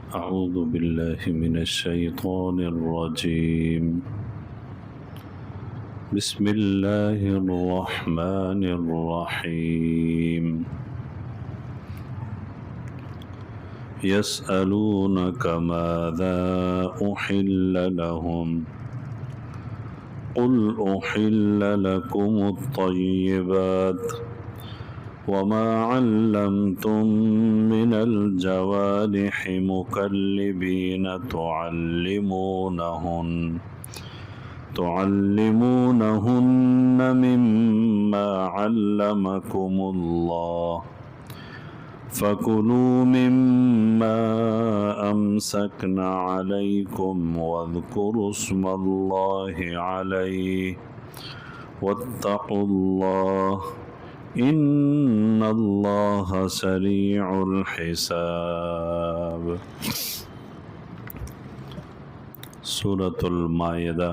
أعوذ بالله من الشيطان الرجيم. بسم الله الرحمن الرحيم. يسألونك ماذا أحل لهم قل أحل لكم الطيبات وما علمتم من الجوارح مكلبين تعلمونهن مما علمكم الله فكلوا مما أمسكن عليكم واذكروا اسم الله عليه واتقوا الله إن الله سريع الحساب. سورۃ المائدہ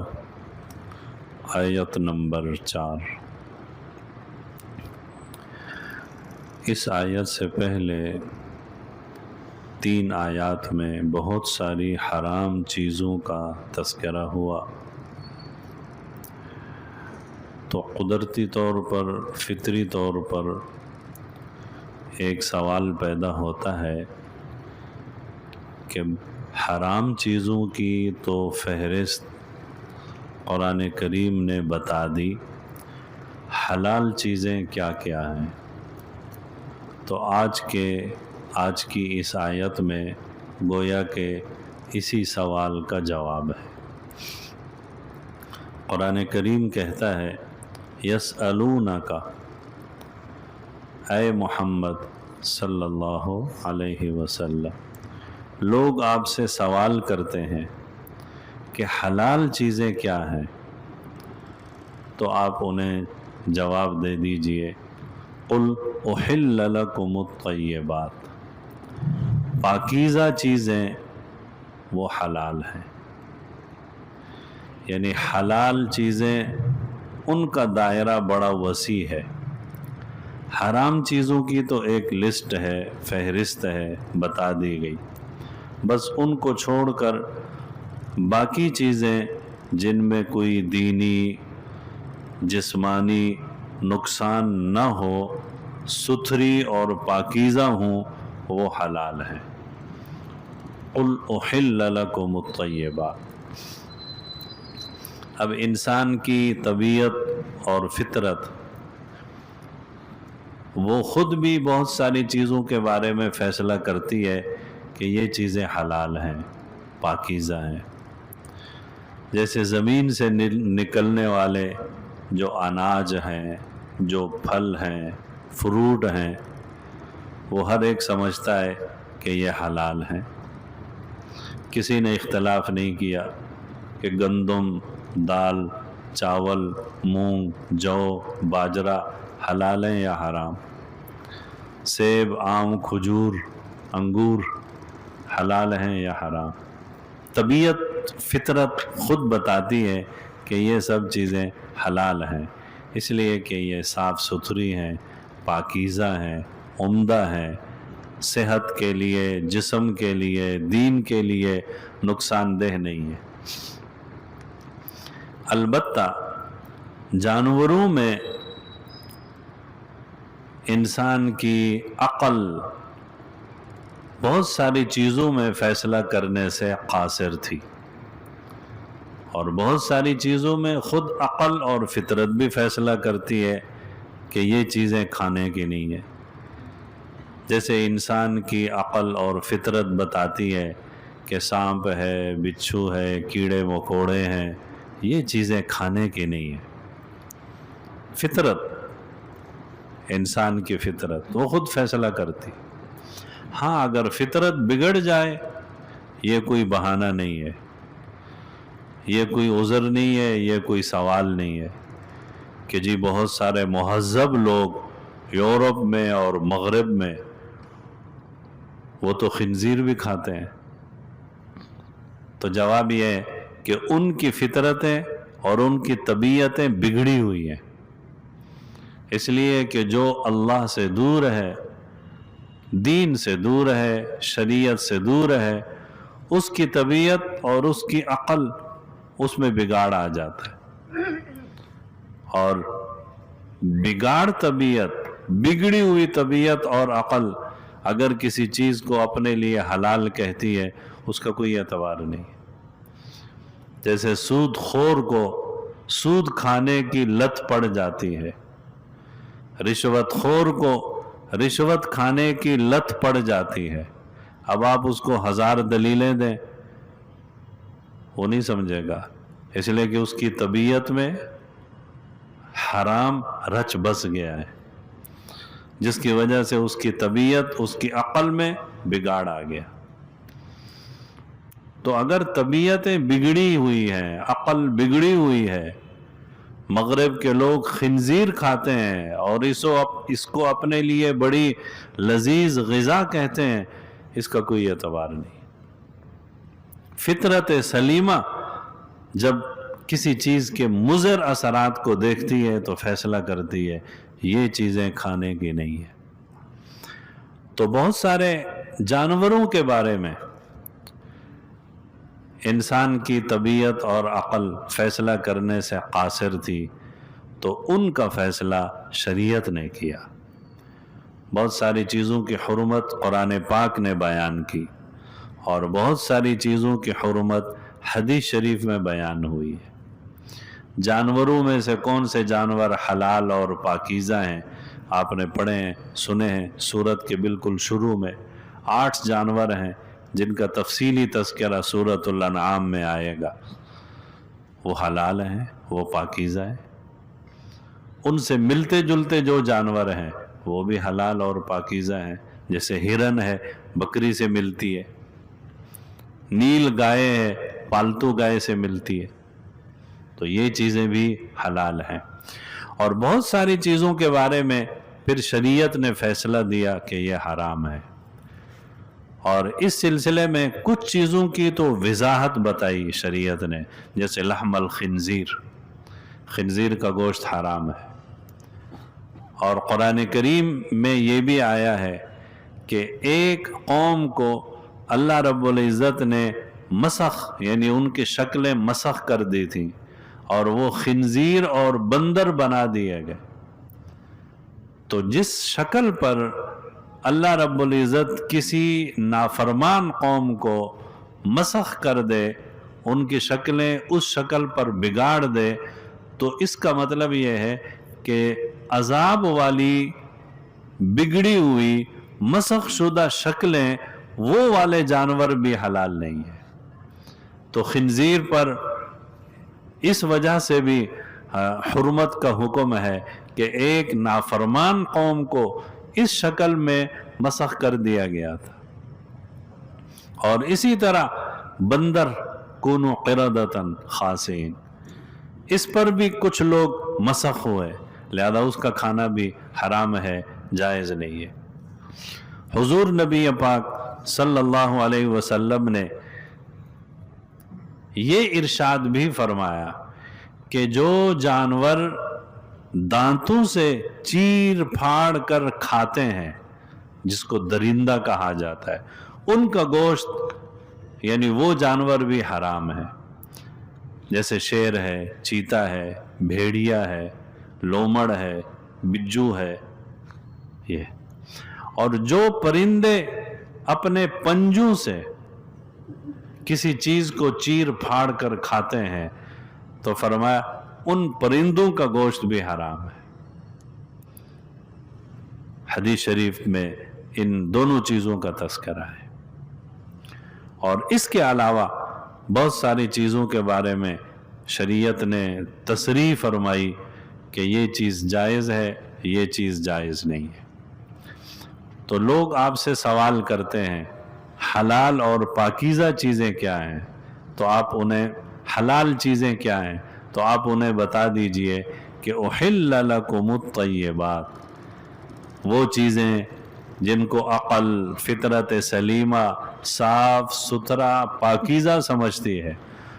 آیت نمبر 4. اس آیت سے پہلے 3 آیات میں بہت ساری حرام چیزوں کا تذکرہ ہوا، تو قدرتی طور پر، فطری طور پر ایک سوال پیدا ہوتا ہے کہ حرام چیزوں کی تو فہرست قرآن کریم نے بتا دی، حلال چیزیں کیا کیا ہیں؟ تو آج کی اس آیت میں گویا کہ اسی سوال کا جواب ہے۔ قرآن کریم کہتا ہے یسألونک، اے محمد صلی اللہ علیہ وسلم، لوگ آپ سے سوال کرتے ہیں کہ حلال چیزیں کیا ہیں، تو آپ انہیں جواب دے دیجئے قل احل لکم الطیبات، پاکیزہ چیزیں وہ حلال ہیں، یعنی حلال چیزیں ان کا دائرہ بڑا وسیع ہے۔ حرام چیزوں کی تو ایک لسٹ ہے، فہرست ہے، بتا دی گئی، بس ان کو چھوڑ کر باقی چیزیں جن میں کوئی دینی جسمانی نقصان نہ ہو، ستھری اور پاکیزہ ہوں، وہ حلال ہیں۔ قل احل لکم الطیبات۔ اب انسان کی طبیعت اور فطرت وہ خود بھی بہت ساری چیزوں کے بارے میں فیصلہ کرتی ہے کہ یہ چیزیں حلال ہیں، پاکیزہ ہیں۔ جیسے زمین سے نکلنے والے جو اناج ہیں، جو پھل ہیں، فروٹ ہیں، وہ ہر ایک سمجھتا ہے کہ یہ حلال ہیں۔ کسی نے اختلاف نہیں کیا کہ گندم، دال، چاول، مونگ، جو، باجرہ حلال ہیں یا حرام، سیب، آم، کھجور، انگور حلال ہیں یا حرام۔ طبیعت، فطرت خود بتاتی ہے کہ یہ سب چیزیں حلال ہیں، اس لیے کہ یہ صاف ستھری ہیں، پاکیزہ ہیں، عمدہ ہیں، صحت کے لیے، جسم کے لیے، دین کے لیے نقصان دہ نہیں ہے۔ البتہ جانوروں میں انسان کی عقل بہت ساری چیزوں میں فیصلہ کرنے سے قاصر تھی، اور بہت ساری چیزوں میں خود عقل اور فطرت بھی فیصلہ کرتی ہے کہ یہ چیزیں کھانے کی نہیں ہیں۔ جیسے انسان کی عقل اور فطرت بتاتی ہے کہ سانپ ہے، بچھو ہے، کیڑے مکوڑے ہیں، یہ چیزیں کھانے کی نہیں ہیں۔ فطرت، انسان کی فطرت وہ خود فیصلہ کرتی۔ ہاں، اگر فطرت بگڑ جائے یہ کوئی بہانہ نہیں ہے، یہ کوئی عذر نہیں ہے، یہ کوئی سوال نہیں ہے کہ جی بہت سارے مہذب لوگ یورپ میں اور مغرب میں وہ تو خنزیر بھی کھاتے ہیں۔ تو جواب یہ ہے کہ ان کی فطرتیں اور ان کی طبیعتیں بگڑی ہوئی ہیں، اس لیے کہ جو اللہ سے دور ہے، دین سے دور ہے، شریعت سے دور ہے، اس کی طبیعت اور اس کی عقل اس میں بگاڑ آ جاتا ہے، اور بگاڑ طبیعت، بگڑی ہوئی طبیعت اور عقل اگر کسی چیز کو اپنے لیے حلال کہتی ہے اس کا کوئی اعتبار نہیں۔ جیسے سود خور کو سود کھانے کی لت پڑ جاتی ہے، رشوت خور کو رشوت کھانے کی لت پڑ جاتی ہے، اب آپ اس کو 1000 دلیلیں دیں وہ نہیں سمجھے گا، اس لیے کہ اس کی طبیعت میں حرام رچ بس گیا ہے، جس کی وجہ سے اس کی طبیعت، اس کی عقل میں بگاڑ آ گیا۔ تو اگر طبیعتیں بگڑی ہوئی ہیں، عقل بگڑی ہوئی ہے، مغرب کے لوگ خنزیر کھاتے ہیں اور اس کو اپنے لیے بڑی لذیذ غذا کہتے ہیں، اس کا کوئی اعتبار نہیں۔ فطرت سلیمہ جب کسی چیز کے مضر اثرات کو دیکھتی ہے تو فیصلہ کرتی ہے یہ چیزیں کھانے کی نہیں ہیں۔ تو بہت سارے جانوروں کے بارے میں انسان کی طبیعت اور عقل فیصلہ کرنے سے قاصر تھی، تو ان کا فیصلہ شریعت نے کیا۔ بہت ساری چیزوں کی حرمت قرآن پاک نے بیان کی، اور بہت ساری چیزوں کی حرمت حدیث شریف میں بیان ہوئی ہے۔ جانوروں میں سے کون سے جانور حلال اور پاکیزہ ہیں آپ نے پڑھے ہیں، سنے ہیں، سورت کے بالکل شروع میں 8 جانور ہیں جن کا تفصیلی تذکرہ سورۃ الانعام میں آئے گا، وہ حلال ہیں، وہ پاکیزہ ہیں۔ ان سے ملتے جلتے جو جانور ہیں وہ بھی حلال اور پاکیزہ ہیں، جیسے ہرن ہے، بکری سے ملتی ہے، نیل گائے ہے، پالتو گائے سے ملتی ہے، تو یہ چیزیں بھی حلال ہیں۔ اور بہت ساری چیزوں کے بارے میں پھر شریعت نے فیصلہ دیا کہ یہ حرام ہے، اور اس سلسلے میں کچھ چیزوں کی تو وضاحت بتائی شریعت نے، جیسے لحم الخنزیر، خنزیر کا گوشت حرام ہے۔ اور قرآن کریم میں یہ بھی آیا ہے کہ ایک قوم کو اللہ رب العزت نے مسخ، یعنی ان کی شکلیں مسخ کر دی تھیں، اور وہ خنزیر اور بندر بنا دیے گئے۔ تو جس شکل پر اللہ رب العزت کسی نافرمان قوم کو مسخ کر دے، ان کی شکلیں اس شکل پر بگاڑ دے، تو اس کا مطلب یہ ہے کہ عذاب والی بگڑی ہوئی مسخ شدہ شکلیں وہ والے جانور بھی حلال نہیں ہیں۔ تو خنزیر پر اس وجہ سے بھی حرمت کا حکم ہے کہ ایک نافرمان قوم کو اس شکل میں مسخ کر دیا گیا تھا۔ اور اسی طرح بندر، کونوا قردۃ خاسئین، اس پر بھی کچھ لوگ مسخ ہوئے، لہذا اس کا کھانا بھی حرام ہے، جائز نہیں ہے۔ حضور نبی پاک صلی اللہ علیہ وسلم نے یہ ارشاد بھی فرمایا کہ جو جانور دانتوں سے چیر پھاڑ کر کھاتے ہیں، جس کو درندہ کہا جاتا ہے، ان کا گوشت، یعنی وہ جانور بھی حرام ہے، جیسے شیر ہے، چیتا ہے، بھیڑیا ہے، لومڑ ہے، بجو ہے۔ یہ اور جو پرندے اپنے پنجوں سے کسی چیز کو چیر پھاڑ کر کھاتے ہیں، تو فرمایا ان پرندوں کا گوشت بھی حرام ہے۔ حدیث شریف میں ان دونوں چیزوں کا تذکرہ ہے۔ اور اس کے علاوہ بہت ساری چیزوں کے بارے میں شریعت نے تصریح فرمائی کہ یہ چیز جائز ہے، یہ چیز جائز نہیں ہے۔ تو لوگ آپ سے سوال کرتے ہیں حلال اور پاکیزہ چیزیں کیا ہیں، تو آپ انہیں حلال چیزیں کیا ہیں تو آپ انہیں بتا دیجئے کہ احل لکم الطیبات، وہ چیزیں جن کو عقل، فطرت سلیمہ صاف ستھرا پاکیزہ سمجھتی ہے،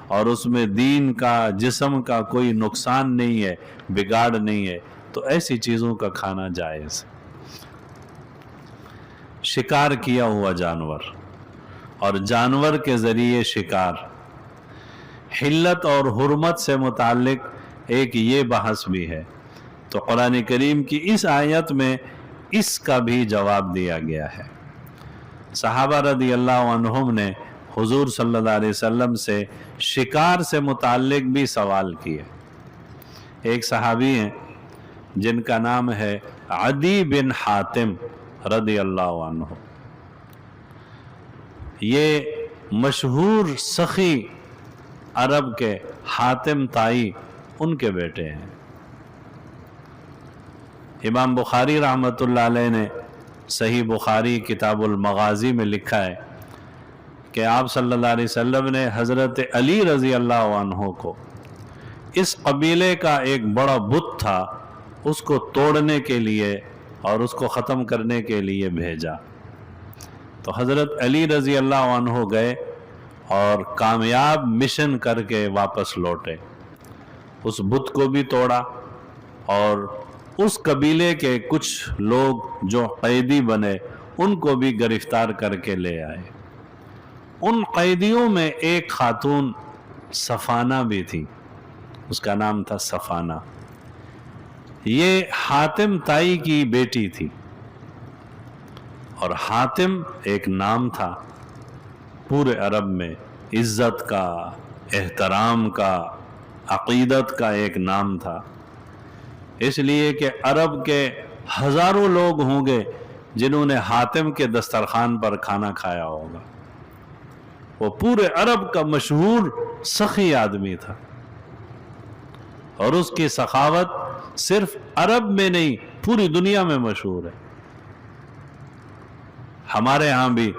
اور اس میں دین کا، جسم کا کوئی نقصان نہیں ہے، بگاڑ نہیں ہے، تو ایسی چیزوں کا کھانا جائز ہے۔ شکار کیا ہوا جانور، اور جانور کے ذریعے شکار، حلت اور حرمت سے متعلق ایک یہ بحث بھی ہے۔ تو قرآن کریم کی اس آیت میں اس کا بھی جواب دیا گیا ہے۔ صحابہ رضی اللہ عنہم نے حضور صلی اللہ علیہ وسلم سے شکار سے متعلق بھی سوال کیے۔ ایک صحابی ہیں جن کا نام ہے عدی بن حاتم رضی اللہ عنہ، یہ مشہور سخی عرب کے حاتم طائی ان کے بیٹے ہیں۔ امام بخاری رحمۃ اللہ علیہ نے صحیح بخاری کتاب المغازی میں لکھا ہے کہ آپ صلی اللہ علیہ وسلم نے حضرت علی رضی اللہ عنہ کو اس قبیلے کا ایک بڑا بت تھا اس کو توڑنے کے لیے اور اس کو ختم کرنے کے لیے بھیجا۔ تو حضرت علی رضی اللہ عنہ گئے اور کامیاب مشن کر کے واپس لوٹے، اس بت کو بھی توڑا اور اس قبیلے کے کچھ لوگ جو قیدی بنے ان کو بھی گرفتار کر کے لے آئے۔ ان قیدیوں میں ایک خاتون صفانہ بھی تھی، اس کا نام تھا صفانہ، یہ حاتم طائی کی بیٹی تھی، اور حاتم ایک نام تھا پورے عرب میں، عزت کا، احترام کا، عقیدت کا ایک نام تھا، اس لیے کہ عرب کے ہزاروں لوگ ہوں گے جنہوں نے حاتم کے دسترخوان پر کھانا کھایا ہوگا۔ وہ پورے عرب کا مشہور سخی آدمی تھا، اور اس کی سخاوت صرف عرب میں نہیں پوری دنیا میں مشہور ہے۔ ہمارے ہاں بھی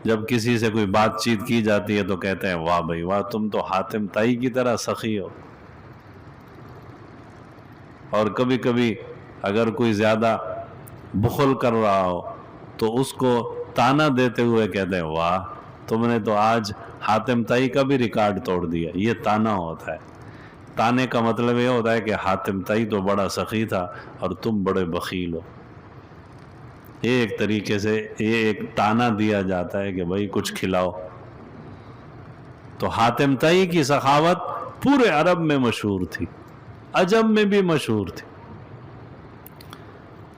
جب کسی سے کوئی بات چیت کی جاتی ہے تو کہتے ہیں واہ بھائی واہ، تم تو حاتم طائی کی طرح سخی ہو۔ اور کبھی کبھی اگر کوئی زیادہ بخل کر رہا ہو تو اس کو تانا دیتے ہوئے کہتے ہیں واہ، تم نے تو آج حاتم طائی کا بھی ریکارڈ توڑ دیا۔ یہ تانا ہوتا ہے، تانے کا مطلب یہ ہوتا ہے کہ حاتم طائی تو بڑا سخی تھا اور تم بڑے بخیل ہو۔ یہ ایک طریقے سے یہ ایک تانا دیا جاتا ہے کہ بھائی کچھ کھلاؤ۔ تو حاتم طائی کی سخاوت پورے عرب میں مشہور تھی، عجم میں بھی مشہور تھی۔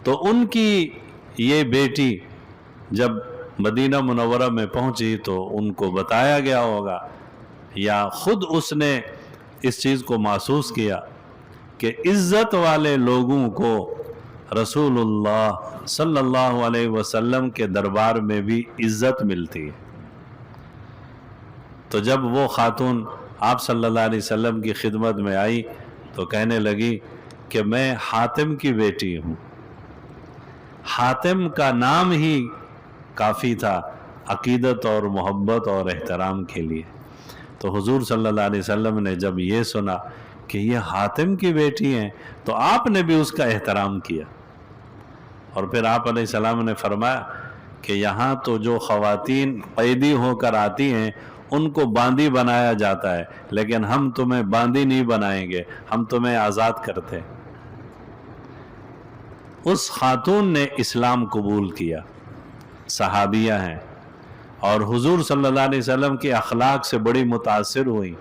تو ان کی یہ بیٹی جب مدینہ منورہ میں پہنچی تو ان کو بتایا گیا ہوگا یا خود اس نے اس چیز کو محسوس کیا کہ عزت والے لوگوں کو رسول اللہ صلی اللہ علیہ وسلم کے دربار میں بھی عزت ملتی ہے۔ تو جب وہ خاتون آپ صلی اللہ علیہ وسلم کی خدمت میں آئی تو کہنے لگی کہ میں حاتم کی بیٹی ہوں۔ حاتم کا نام ہی کافی تھا عقیدت اور محبت اور احترام کے لیے۔ تو حضور صلی اللہ علیہ وسلم نے جب یہ سنا کہ یہ حاتم کی بیٹی ہیں تو آپ نے بھی اس کا احترام کیا، اور پھر آپ علیہ السلام نے فرمایا کہ یہاں تو جو خواتین قیدی ہو کر آتی ہیں ان کو باندی بنایا جاتا ہے، لیکن ہم تمہیں باندی نہیں بنائیں گے، ہم تمہیں آزاد کرتے ہیں۔ اس خاتون نے اسلام قبول کیا، صحابیہ ہیں، اور حضور صلی اللہ علیہ وسلم کے اخلاق سے بڑی متاثر ہوئی،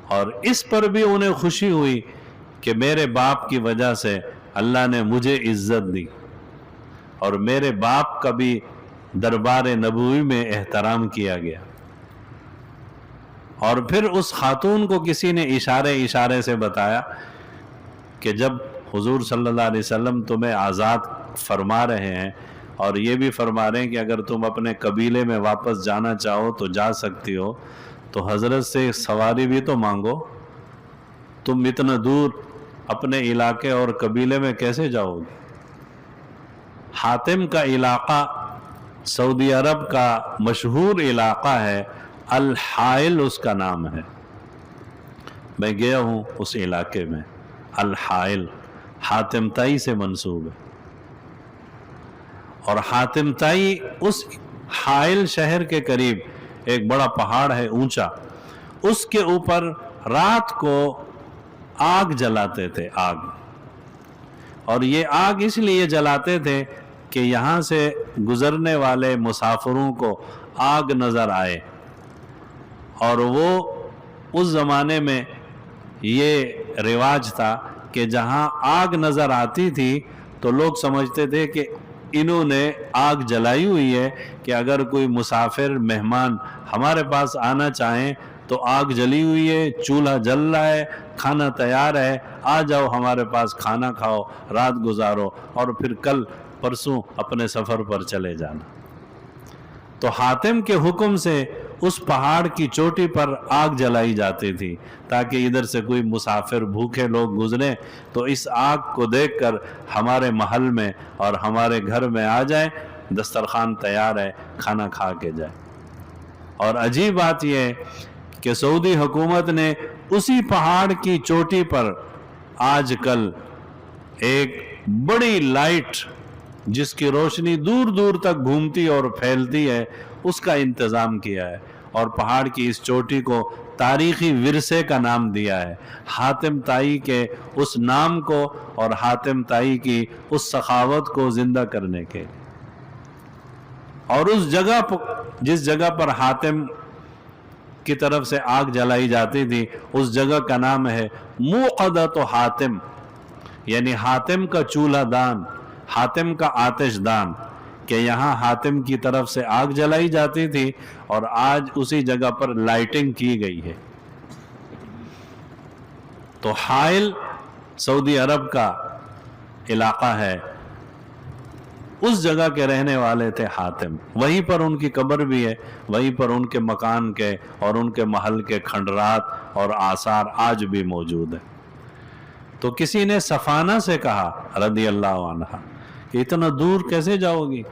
اور اس پر بھی انہیں خوشی ہوئی کہ میرے باپ کی وجہ سے اللہ نے مجھے عزت دی، اور میرے باپ کا بھی دربار نبوی میں احترام کیا گیا۔ اور پھر اس خاتون کو کسی نے اشارے سے بتایا کہ جب حضور صلی اللہ علیہ وسلم تمہیں آزاد فرما رہے ہیں اور یہ بھی فرما رہے ہیں کہ اگر تم اپنے قبیلے میں واپس جانا چاہو تو جا سکتی ہو، تو حضرت سے سواری بھی تو مانگو، تم اتنا دور اپنے علاقے اور قبیلے میں کیسے جاؤ گے؟ حاتم کا علاقہ سعودی عرب کا مشہور علاقہ ہے، الحائل اس کا نام ہے، میں گیا ہوں اس علاقے میں۔ الحائل حاتم طائی سے منسوب ہے، اور حاتم طائی اس حائل شہر کے قریب ایک بڑا پہاڑ ہے اونچا، اس کے اوپر رات کو آگ جلاتے تھے، آگ، اور یہ آگ اس لیے جلاتے تھے کہ یہاں سے گزرنے والے مسافروں کو آگ نظر آئے، اور وہ اس زمانے میں یہ رواج تھا کہ جہاں آگ نظر آتی تھی تو لوگ سمجھتے تھے کہ انہوں نے آگ جلائی ہوئی ہے، کہ اگر کوئی مسافر مہمان ہمارے پاس آنا چاہیں تو آگ جلی ہوئی ہے، چولہا جل رہا ہے، کھانا تیار ہے، آ جاؤ ہمارے پاس کھانا کھاؤ، رات گزارو، اور پھر کل پرسوں اپنے سفر پر چلے جانا۔ تو حاتم کے حکم سے اس پہاڑ کی چوٹی پر آگ جلائی جاتی تھی، تاکہ ادھر سے کوئی مسافر بھوکے لوگ گزریں تو اس آگ کو دیکھ کر ہمارے محل میں اور ہمارے گھر میں آ جائیں، دسترخوان تیار ہے، کھانا کھا کے جائیں۔ اور عجیب بات یہ ہے کہ سعودی حکومت نے اسی پہاڑ کی چوٹی پر آج کل ایک بڑی لائٹ جس کی روشنی دور دور تک گھومتی اور پھیلتی ہے، اس کا انتظام کیا ہے، اور پہاڑ کی اس چوٹی کو تاریخی ورثے کا نام دیا ہے، حاتم طائی کے اس نام کو اور حاتم طائی کی اس سخاوت کو زندہ کرنے کے۔ اور اس جگہ جس جگہ پر حاتم کی طرف سے آگ جلائی جاتی تھی، اس جگہ کا نام ہے موقدۃ حاتم، یعنی حاتم کا چولہا دان، حاتم کا آتش دان، کہ یہاں حاتم کی طرف سے آگ جلائی جاتی تھی، اور آج اسی جگہ پر لائٹنگ کی گئی ہے۔ تو حائل سعودی عرب کا علاقہ ہے، اس جگہ کے رہنے والے تھے حاتم، وہیں پر ان کی قبر بھی ہے، وہیں پر ان کے مکان کے اور ان کے محل کے کھنڈرات اور آثار آج بھی موجود ہیں۔ تو کسی نے صفانہ سے کہا رضی اللہ عنہ کہ اتنا دور کیسے جاؤ گی؟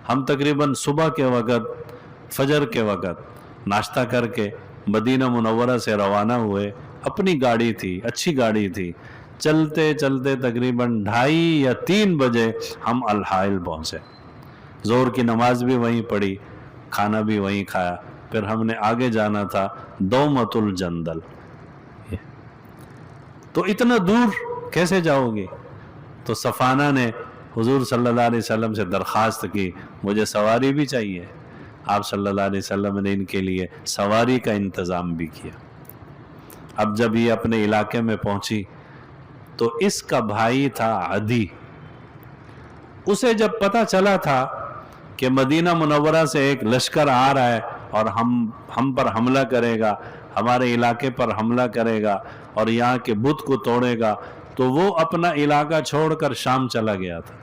ہم تقریباً صبح کے وقت، فجر کے وقت ناشتہ کر کے مدینہ منورہ سے روانہ ہوئے، اپنی گاڑی تھی، اچھی گاڑی تھی، چلتے چلتے تقریباً 2:30 یا 3 بجے ہم الحائل پہنچے، ظہر کی نماز بھی وہیں پڑھی، کھانا بھی وہیں کھایا، پھر ہم نے آگے جانا تھا دومۃ الجندل۔ تو اتنا دور کیسے جاؤ گی؟ تو صفانہ نے حضور صلی اللہ علیہ وسلم سے درخواست کی، مجھے سواری بھی چاہیے۔ آپ صلی اللہ علیہ وسلم نے ان کے لیے سواری کا انتظام بھی کیا۔ اب جب یہ اپنے علاقے میں پہنچی تو اس کا بھائی تھا عدی، اسے جب پتہ چلا تھا کہ مدینہ منورہ سے ایک لشکر آ رہا ہے اور ہم پر حملہ کرے گا، ہمارے علاقے پر حملہ کرے گا اور یہاں کے بت کو توڑے گا، تو وہ اپنا علاقہ چھوڑ کر شام چلا گیا تھا۔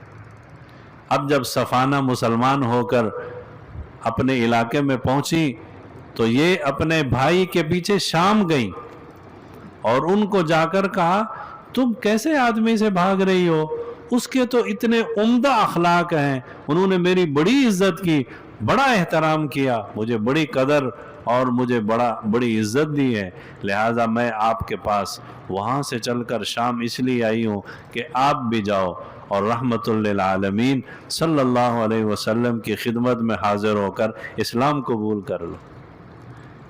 اب جب صفانہ مسلمان ہو کر اپنے علاقے میں پہنچی تو یہ اپنے بھائی کے پیچھے شام گئی اور ان کو جا کر کہا، تم کیسے آدمی سے بھاگ رہی ہو؟ اس کے تو اتنے عمدہ اخلاق ہیں، انہوں نے میری بڑی عزت کی، بڑا احترام کیا، مجھے بڑی قدر اور مجھے بڑی عزت دی ہے، لہٰذا میں آپ کے پاس وہاں سے چل کر شام اس لیے آئی ہوں کہ آپ بھی جاؤ اور رحمت للعالمین صلی اللہ علیہ وسلم کی خدمت میں حاضر ہو کر اسلام قبول کر لو۔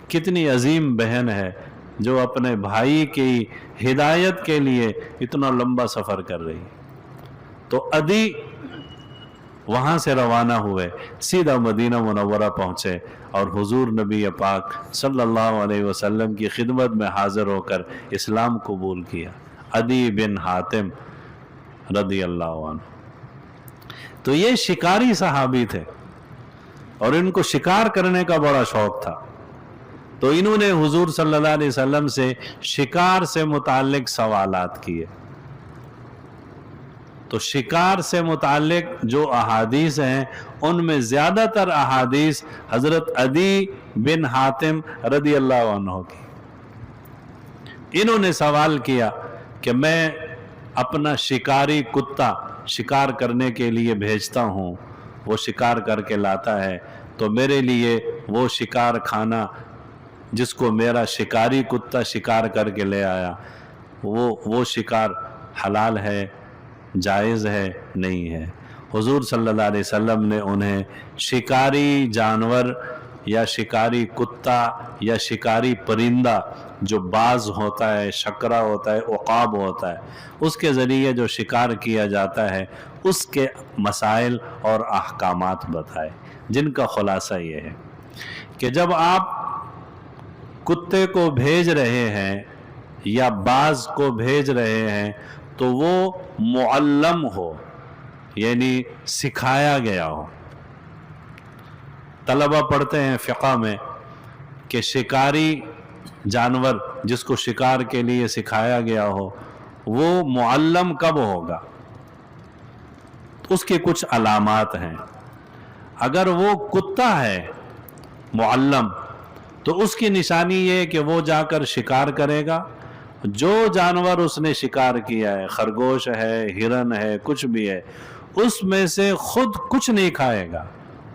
کتنی عظیم بہن ہے جو اپنے بھائی کی ہدایت کے لیے اتنا لمبا سفر کر رہی۔ تو عدی وہاں سے روانہ ہوئے، سیدھا مدینہ منورہ پہنچے اور حضور نبی پاک صلی اللہ علیہ وسلم کی خدمت میں حاضر ہو کر اسلام قبول کیا، عدی بن حاتم رضی اللہ عنہ۔ تو یہ شکاری صحابی تھے اور ان کو شکار کرنے کا بڑا شوق تھا، تو انہوں نے حضور صلی اللہ علیہ وسلم سے شکار سے متعلق سوالات کیے۔ تو شکار سے متعلق جو احادیث ہیں ان میں زیادہ تر احادیث حضرت عدی بن حاتم رضی اللہ عنہ کی۔ انہوں نے سوال کیا کہ میں اپنا شکاری کتا شکار کرنے کے لیے بھیجتا ہوں، وہ شکار کر کے لاتا ہے، تو میرے لیے وہ شکار کھانا جس کو میرا شکاری کتا شکار کر کے لے آیا، وہ شکار حلال ہے، جائز ہے، نہیں ہے؟ حضور صلی اللہ علیہ وسلم نے انہیں شکاری جانور یا شکاری کتا یا شکاری پرندہ جو باز ہوتا ہے، شکرا ہوتا ہے، عقاب ہوتا ہے، اس کے ذریعے جو شکار کیا جاتا ہے اس کے مسائل اور احکامات بتائے۔ جن کا خلاصہ یہ ہے کہ جب آپ کتے کو بھیج رہے ہیں یا باز کو بھیج رہے ہیں تو وہ معلم ہو، یعنی سکھایا گیا ہو۔ طلبہ پڑھتے ہیں فقہ میں کہ شکاری جانور جس کو شکار کے لیے سکھایا گیا ہو وہ معلم کب ہوگا؟ اس کی کچھ علامات ہیں۔ اگر وہ کتا ہے معلم تو اس کی نشانی یہ کہ وہ جا کر شکار کرے گا، جو جانور اس نے شکار کیا ہے، خرگوش ہے، ہرن ہے، کچھ بھی ہے، اس میں سے خود کچھ نہیں کھائے گا،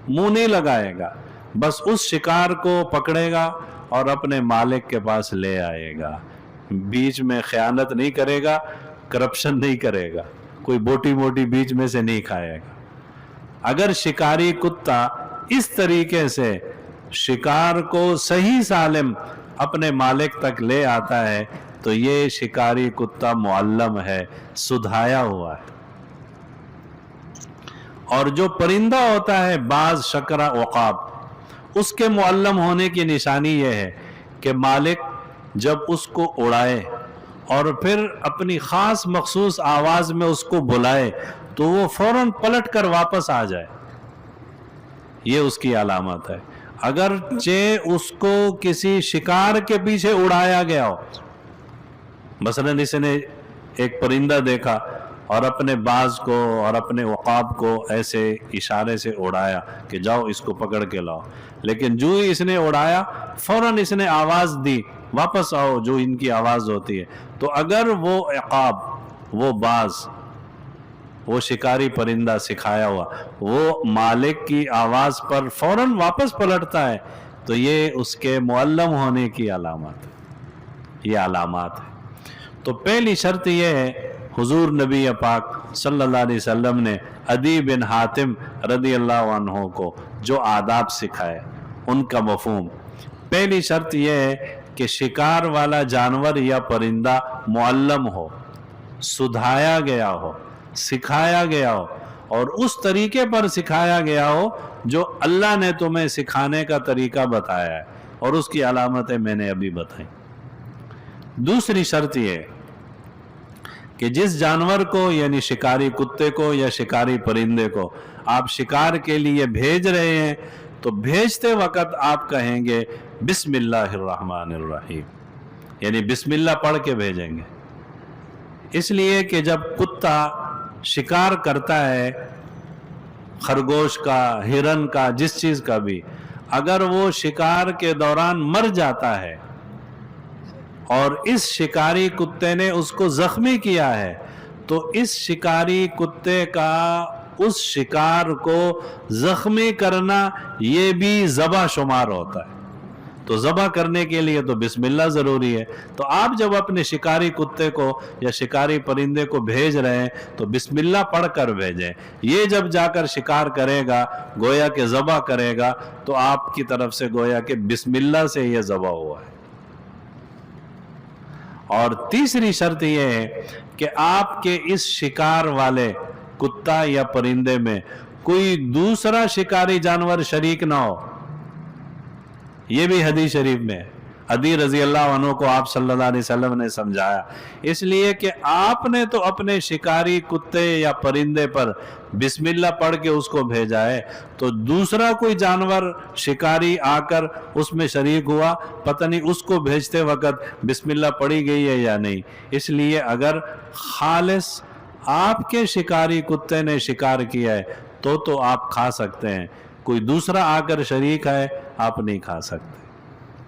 منہ نہیں لگائے گا، بس اس شکار کو پکڑے گا اور اپنے مالک کے پاس لے آئے گا، بیچ میں خیانت نہیں کرے گا، کرپشن نہیں کرے گا، کوئی بوٹی موٹی بیچ میں سے نہیں کھائے گا۔ اگر شکاری کتا اس طریقے سے شکار کو صحیح سالم اپنے مالک تک لے آتا ہے تو یہ شکاری کتا معلم ہے، سدھایا ہوا ہے۔ اور جو پرندہ ہوتا ہے باز، شکرہ، عقاب، اس کے معلم ہونے کی نشانی یہ ہے کہ مالک جب اس کو اڑائے اور پھر اپنی خاص مخصوص آواز میں اس کو بلائے تو وہ فوراً پلٹ کر واپس آ جائے، یہ اس کی علامت ہے۔ اگرچہ اس کو کسی شکار کے پیچھے اڑایا گیا ہو، مثلاً اس نے ایک پرندہ دیکھا اور اپنے باز کو اور اپنے عقاب کو ایسے اشارے سے اڑایا کہ جاؤ اس کو پکڑ کے لاؤ، لیکن جو ہی اس نے اڑایا فوراً اس نے آواز دی واپس آؤ، جو ان کی آواز ہوتی ہے، تو اگر وہ عقاب، وہ باز، وہ شکاری پرندہ سکھایا ہوا وہ مالک کی آواز پر فوراً واپس پلٹتا ہے تو یہ اس کے معلم ہونے کی علامت ہے، یہ علامات ہے۔ تو پہلی شرط یہ ہے، حضور نبی پاک صلی اللہ علیہ وسلم نے عدی بن حاتم رضی اللہ عنہ کو جو آداب سکھائے ان کا مفہوم، پہلی شرط یہ ہے کہ شکار والا جانور یا پرندہ معلم ہو، سدھایا گیا ہو، سکھایا گیا ہو، اور اس طریقے پر سکھایا گیا ہو جو اللہ نے تمہیں سکھانے کا طریقہ بتایا ہے، اور اس کی علامتیں میں نے ابھی بتائیں۔ دوسری شرط یہ ہے کہ جس جانور کو، یعنی شکاری کتے کو یا شکاری پرندے کو آپ شکار کے لیے بھیج رہے ہیں تو بھیجتے وقت آپ کہیں گے بسم اللہ الرحمن الرحیم، یعنی بسم اللہ پڑھ کے بھیجیں گے، اس لیے کہ جب کتا شکار کرتا ہے خرگوش کا، ہرن کا، جس چیز کا بھی، اگر وہ شکار کے دوران مر جاتا ہے اور اس شکاری کتے نے اس کو زخمی کیا ہے تو اس شکاری کتے کا اس شکار کو زخمی کرنا یہ بھی ذبح شمار ہوتا ہے، تو ذبح کرنے کے لیے تو بسم اللہ ضروری ہے۔ تو آپ جب اپنے شکاری کتے کو یا شکاری پرندے کو بھیج رہے ہیں تو بسم اللہ پڑھ کر بھیجیں، یہ جب جا کر شکار کرے گا، گویا کہ ذبح کرے گا، تو آپ کی طرف سے گویا کہ بسم اللہ سے یہ ذبح ہوا ہے۔ اور تیسری شرط یہ ہے کہ آپ کے اس شکار والے کتا یا پرندے میں کوئی دوسرا شکاری جانور شریک نہ ہو، یہ بھی حدیث شریف میں ہے۔ عدی رضی اللہ عنہ کو آپ صلی اللہ علیہ وسلم نے سمجھایا، اس لیے کہ آپ نے تو اپنے شکاری کتے یا پرندے پر بسم اللہ پڑھ کے اس کو بھیجا ہے، تو دوسرا کوئی جانور شکاری آ کر اس میں شریک ہوا، پتہ نہیں اس کو بھیجتے وقت بسم اللہ پڑھی گئی ہے یا نہیں۔ اس لیے اگر خالص آپ کے شکاری کتے نے شکار کیا ہے تو آپ کھا سکتے ہیں، کوئی دوسرا آ کر شریک ہے آپ نہیں کھا سکتے۔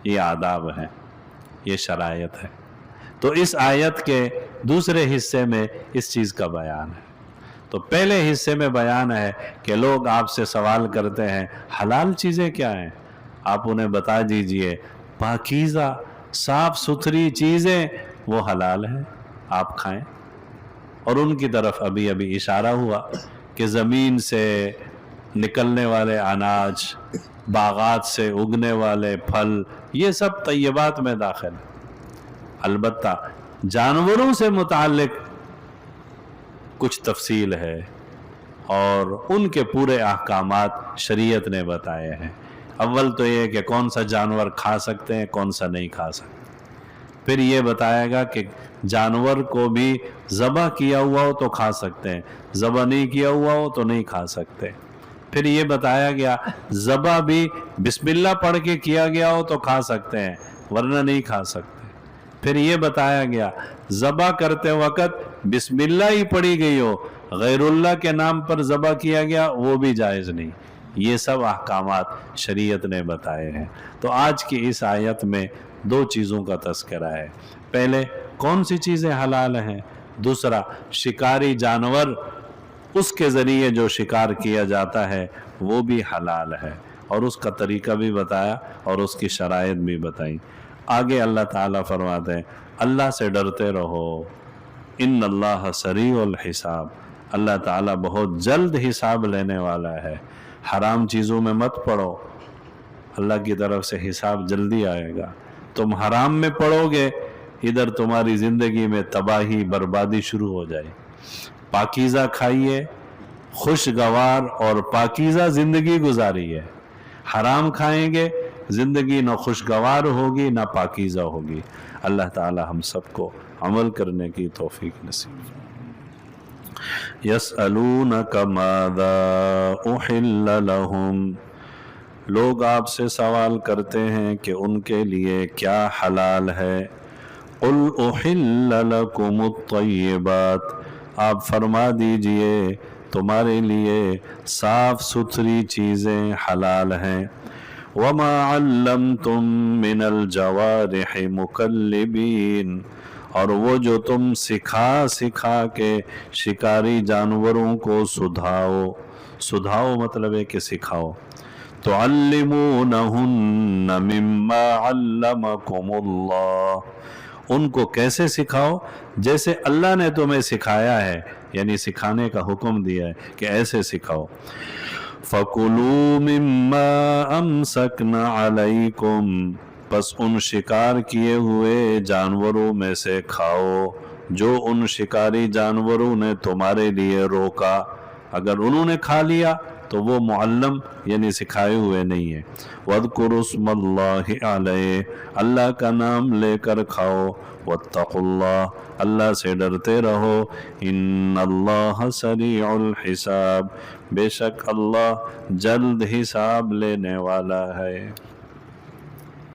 یہ آداب ہیں، یہ شرائط ہے۔ تو اس آیت کے دوسرے حصے میں اس چیز کا بیان ہے۔ تو پہلے حصے میں بیان ہے کہ لوگ آپ سے سوال کرتے ہیں حلال چیزیں کیا ہیں، آپ انہیں بتا دیجئے پاکیزہ صاف ستھری چیزیں وہ حلال ہیں، آپ کھائیں۔ اور ان کی طرف ابھی اشارہ ہوا کہ زمین سے نکلنے والے اناج، باغات سے اگنے والے پھل، یہ سب طیبات میں داخل ہے۔ البتہ جانوروں سے متعلق کچھ تفصیل ہے، اور ان کے پورے احکامات شریعت نے بتائے ہیں۔ اول تو یہ کہ کون سا جانور کھا سکتے ہیں، کون سا نہیں کھا سکتے، پھر یہ بتائے گا کہ جانور کو بھی ذبح کیا ہوا ہو تو کھا سکتے ہیں، ذبح نہیں کیا ہوا ہو تو نہیں کھا سکتے۔ پھر یہ بتایا گیا ذبح بھی بسم اللہ پڑھ کے کیا گیا ہو تو کھا سکتے ہیں، ورنہ نہیں کھا سکتے۔ پھر یہ بتایا گیا ذبح کرتے وقت بسم اللہ ہی پڑھی گئی ہو، غیر اللہ کے نام پر ذبح کیا گیا، وہ بھی جائز نہیں۔ یہ سب احکامات شریعت نے بتائے ہیں۔ تو آج کی اس آیت میں دو چیزوں کا تذکرہ ہے۔ پہلے کون سی چیزیں حلال ہیں، دوسرا شکاری جانور اس کے ذریعے جو شکار کیا جاتا ہے وہ بھی حلال ہے، اور اس کا طریقہ بھی بتایا اور اس کی شرائط بھی بتائی۔ آگے اللہ تعالیٰ فرماتے ہیں اللہ سے ڈرتے رہو، ان اللہ سریع الحساب، اللہ تعالیٰ بہت جلد حساب لینے والا ہے۔ حرام چیزوں میں مت پڑو، اللہ کی طرف سے حساب جلدی آئے گا۔ تم حرام میں پڑو گے، ادھر تمہاری زندگی میں تباہی بربادی شروع ہو جائے۔ پاکیزہ کھائیے، خوشگوار اور پاکیزہ زندگی گزاریے۔ حرام کھائیں گے، زندگی نہ خوشگوار ہوگی نہ پاکیزہ ہوگی۔ اللہ تعالی ہم سب کو عمل کرنے کی توفیق نصیب۔ یسألونک ماذا احل لہم، لوگ آپ سے سوال کرتے ہیں کہ ان کے لیے کیا حلال ہے۔ قل احل لکم الطیبات، آپ فرما دیجئے تمہارے لیے صاف ستھری چیزیں حلال ہیں۔ وما علمتم من الجوارح مکلبین، اور وہ جو تم سکھا کے شکاری جانوروں کو سدھاؤ مطلب ہے کہ سکھاؤ۔ تعلمونہن مما علمکم اللہ، ان کو کیسے سکھاؤ؟ جیسے اللہ نے تمہیں سکھایا ہے، یعنی سکھانے کا حکم دیا ہے کہ ایسے سکھاؤ۔ فَكُلُوا مِمَّا أَمْسَكْنَ عَلَيْكُمْ، پس ان شکار کیے ہوئے جانوروں میں سے کھاؤ جو ان شکاری جانوروں نے تمہارے لیے روکا۔ اگر انہوں نے کھا لیا تو وہ معلم یعنی سکھائے ہوئے نہیں ہے۔ وَاذْكُرُوا اسْمَ اللَّهِ عَلَيْهِ، اللہ کا نام لے کر کھاؤ۔ وَاتَّقُوا اللَّهَ، اللہ سے ڈرتے رہو۔ إِنَّ اللَّهَ سَرِيعُ الْحِسَابِ، بے شک اللہ جلد حساب لینے والا ہے۔